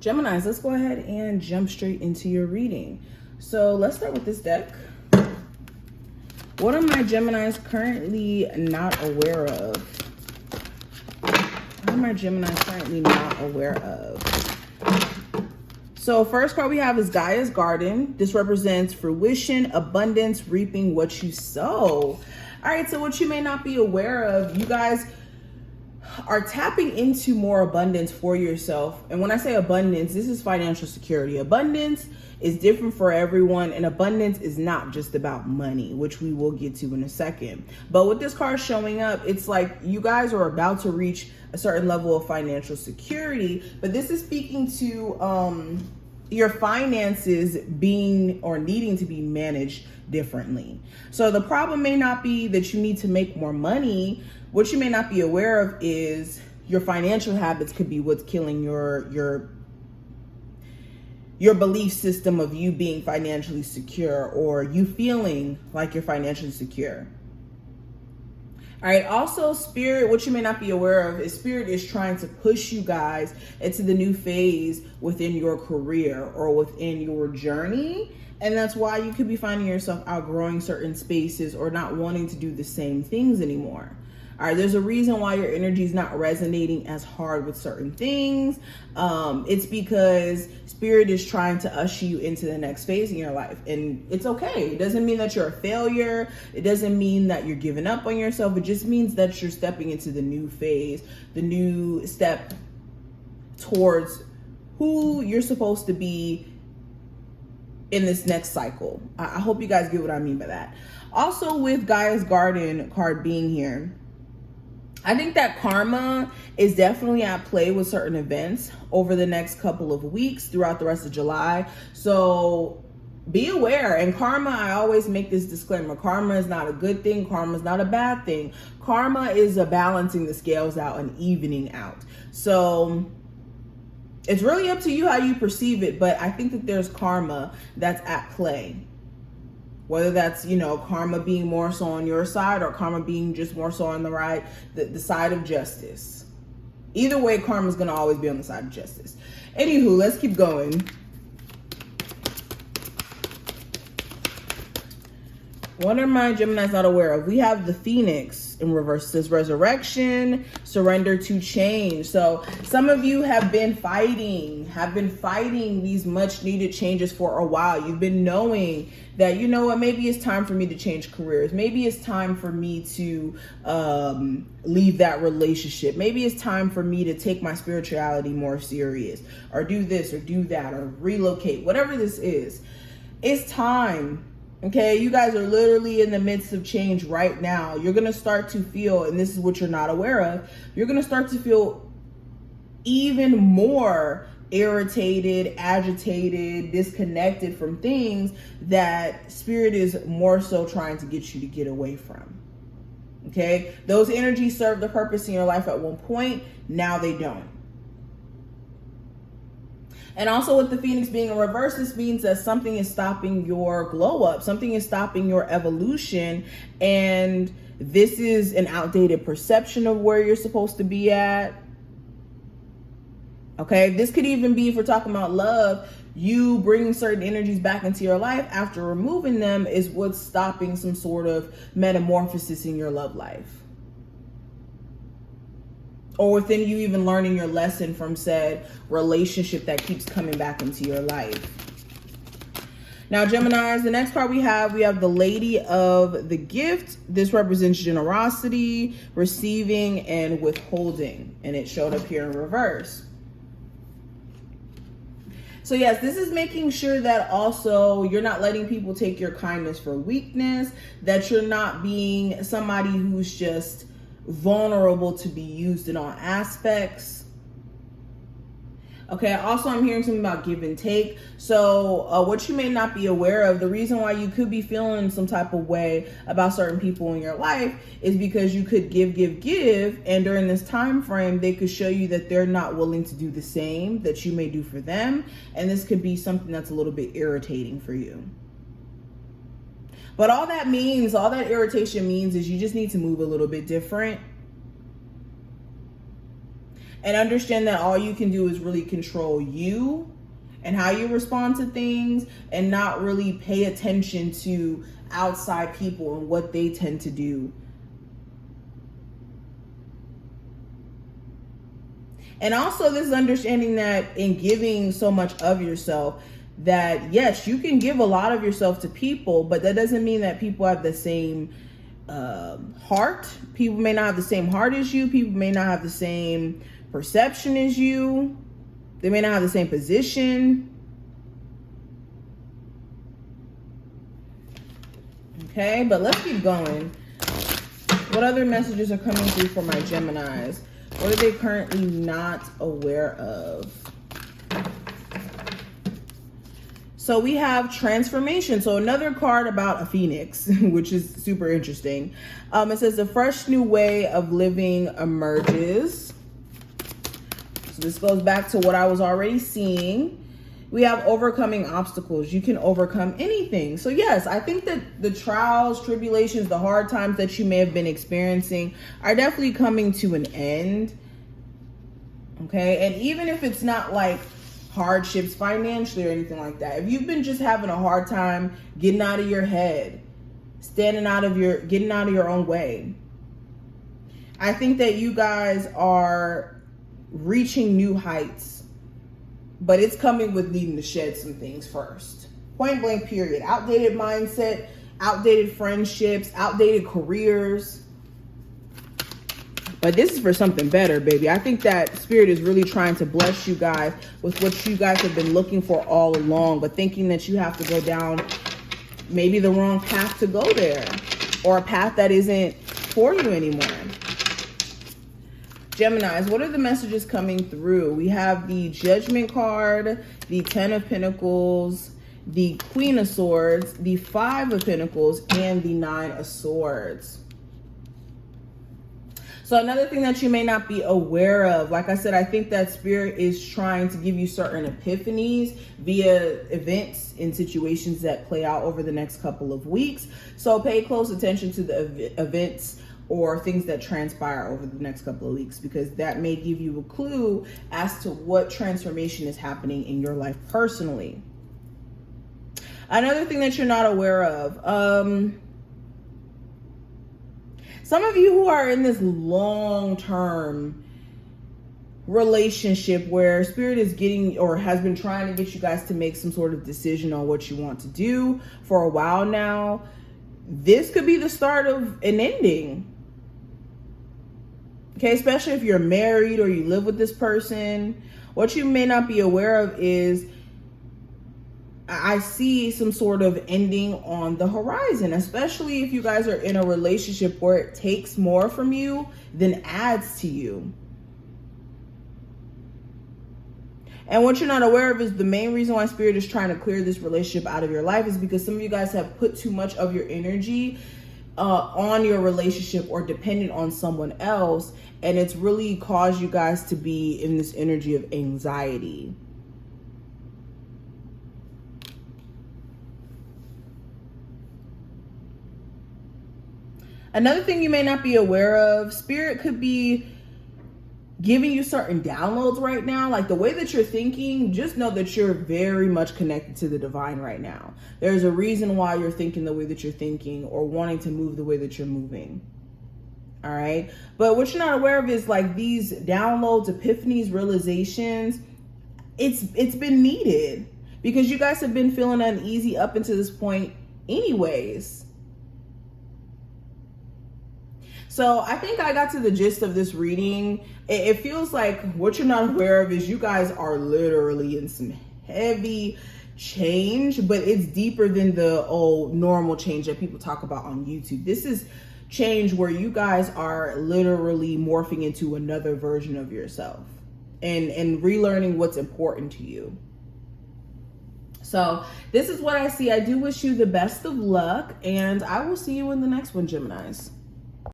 Geminis, let's go ahead and jump straight into your reading. So let's start with this deck. What are my Geminis currently not aware of? What are my Geminis currently not aware of? So first card we have is Gaia's Garden. This represents fruition, abundance, reaping what you sow. All right, so what you may not be aware of, you guys are tapping into more abundance for yourself. And when I say abundance, this is financial security. Abundance is different for everyone, and abundance is not just about money, which we will get to in a second. But with this card showing up, it's like you guys are about to reach a certain level of financial security, but this is speaking to your finances being or needing to be managed differently. So the problem may not be that you need to make more money. What you may not be aware of is your financial habits could be what's killing your belief system of you being financially secure, or you feeling like you're financially secure. All right, also Spirit, what you may not be aware of is Spirit is trying to push you guys into the new phase within your career or within your journey. And that's why you could be finding yourself outgrowing certain spaces or not wanting to do the same things anymore. All right, there's a reason why your energy is not resonating as hard with certain things. It's because Spirit is trying to usher you into the next phase in your life. And it's okay. It doesn't mean that you're a failure. It doesn't mean that you're giving up on yourself. It just means that you're stepping into the new phase, the new step towards who you're supposed to be in this next cycle. I hope you guys get what I mean by that. Also, with Gaia's Garden card being here, I think that karma is definitely at play with certain events over the next couple of weeks throughout the rest of July. So be aware. And karma, I always make this disclaimer. Karma is not a good thing. Karma is not a bad thing. Karma is a balancing the scales out and evening out. So it's really up to you how you perceive it. But I think that there's karma that's at play. Whether that's, karma being more so on your side or karma being just more so on the side of justice. Either way, karma is going to always be on the side of justice. Anywho, let's keep going. What are my Geminis not aware of? We have the Phoenix in reverse. It says resurrection, surrender to change. So some of you have been fighting these much needed changes for a while. You've been knowing that, you know what, maybe it's time for me to change careers. Maybe it's time for me to leave that relationship. Maybe it's time for me to take my spirituality more serious, or do this or do that, or relocate, whatever this is. It's time. Okay, you guys are literally in the midst of change right now. You're going to start to feel, and this is what you're not aware of, you're going to start to feel even more irritated, agitated, disconnected from things that Spirit is more so trying to get you to get away from. Okay, those energies served the purpose in your life at one point. Now they don't. And also with the Phoenix being in reverse, this means that something is stopping your glow up. Something is stopping your evolution. And this is an outdated perception of where you're supposed to be at. Okay, this could even be, if we're talking about love, you bringing certain energies back into your life after removing them is what's stopping some sort of metamorphosis in your love life. Or within you even learning your lesson from said relationship that keeps coming back into your life. Now, Geminis, the next card we have the Lady of the Gift. This represents generosity, receiving, and withholding. And it showed up here in reverse. So yes, this is making sure that also you're not letting people take your kindness for weakness, that you're not being somebody who's just vulnerable to be used in all aspects. Okay, also I'm hearing something about give and take. So what you may not be aware of, the reason why you could be feeling some type of way about certain people in your life is because you could give, and during this time frame, they could show you that they're not willing to do the same that you may do for them. And this could be something that's a little bit irritating for you. But all that irritation means is you just need to move a little bit different. And understand that all you can do is really control you and how you respond to things, and not really pay attention to outside people and what they tend to do. And also this understanding that in giving so much of yourself, that yes, you can give a lot of yourself to people, but that doesn't mean that people have the same heart. People may not have the same heart as you. People may not have the same perception as you. They may not have the same position. Okay, but let's keep going. What other messages are coming through for my Geminis? What are they currently not aware of? So we have transformation. So another card about a phoenix, which is super interesting. It says a fresh new way of living emerges. So this goes back to what I was already seeing. We have overcoming obstacles. You can overcome anything. So yes, I think that the trials, tribulations, the hard times that you may have been experiencing are definitely coming to an end. Okay, and even if it's not like hardships financially or anything like that, if you've been just having a hard time getting out of your head, getting out of your own way, I think that you guys are reaching new heights, but it's coming with needing to shed some things first. Point blank, period. Outdated mindset, outdated friendships, outdated careers. But this is for something better, baby. I think that Spirit is really trying to bless you guys with what you guys have been looking for all along, but thinking that you have to go down maybe the wrong path to go there, or a path that isn't for you anymore. Geminis, what are the messages coming through? We have the Judgment card, the 10 of Pentacles, the Queen of Swords, the 5 of Pentacles, and the 9 of Swords. So another thing that you may not be aware of, like I said, I think that Spirit is trying to give you certain epiphanies via events and situations that play out over the next couple of weeks. So pay close attention to the events or things that transpire over the next couple of weeks, because that may give you a clue as to what transformation is happening in your life personally. Another thing that you're not aware of, some of you who are in this long-term relationship where Spirit is getting, or has been trying to get you guys to make some sort of decision on what you want to do for a while now, this could be the start of an ending. Okay, especially if you're married or you live with this person. What you may not be aware of is I see some sort of ending on the horizon, especially if you guys are in a relationship where it takes more from you than adds to you. And what you're not aware of is the main reason why Spirit is trying to clear this relationship out of your life is because some of you guys have put too much of your energy on your relationship or dependent on someone else, and it's really caused you guys to be in this energy of anxiety. Another thing you may not be aware of, Spirit could be giving you certain downloads right now. Like the way that you're thinking, just know that you're very much connected to the divine right now. There's a reason why you're thinking the way that you're thinking or wanting to move the way that you're moving. All right. But what you're not aware of is like these downloads, epiphanies, realizations. It's been needed because you guys have been feeling uneasy up until this point anyways. So I think I got to the gist of this reading. It feels like what you're not aware of is you guys are literally in some heavy change, but it's deeper than the old normal change that people talk about on YouTube. This is change where you guys are literally morphing into another version of yourself and relearning what's important to you. So this is what I see. I do wish you the best of luck, and I will see you in the next one, Geminis.